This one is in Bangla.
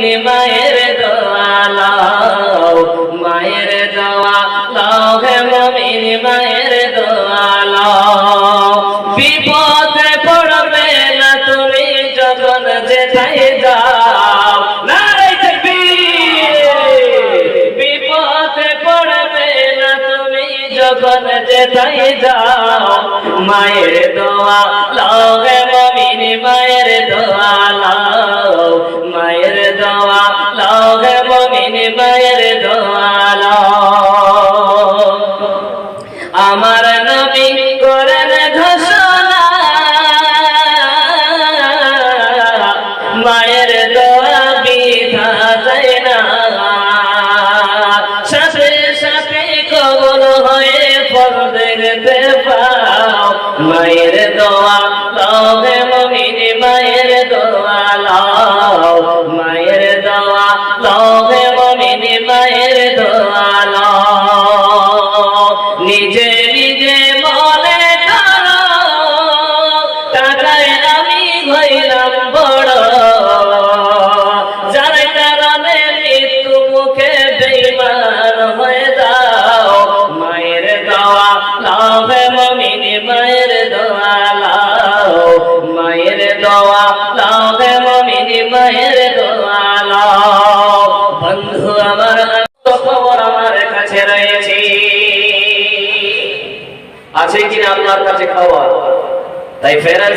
মুমিন মায়ের দোয়া লও, মায়ের দোয়া লও হে মুমিন মায়ের দোয়া লও। বিপদে পড়বে না তুমি যখন যেথায় যাও, নারায়ে তাকবীর। বিপদে পড়বে না তুমি যখন যেথায় যাও, মায়ের দোয়া লও হে মুমিন মায়ের দোয়া লও, মায়ের দোয়া লও হে মুমিন মায়ের দোয়া লও। আমার নবী করেন ঘোষণা, মায়ের দোয়া বৃথা যায় না, সাথে সাথে কবুল হয়ে ফল দেখতে পাও। মায়ের দোয়া লও হে মুমিন মায়ের দোয়া লও, মায়ের দোয়া লও হে মুমিন মায়ের দোয়া লও। নিজে নিজে মনে করো টাকায় আমি হইলাম বড়, যার কারণে মৃত্যু মুখে বেঈমান হয়ে যাও। মায়ের দোয়া লও হে মুমিন মায়ের দোয়া লও, মায়ের দোয়া লও হে মুমিন মায়ের দোয়া লও। বন্ধু আমার খবর আমার কাছে রয়েছে, আছে কিনা আপনার কাছে খবর? তাই ফেরাজ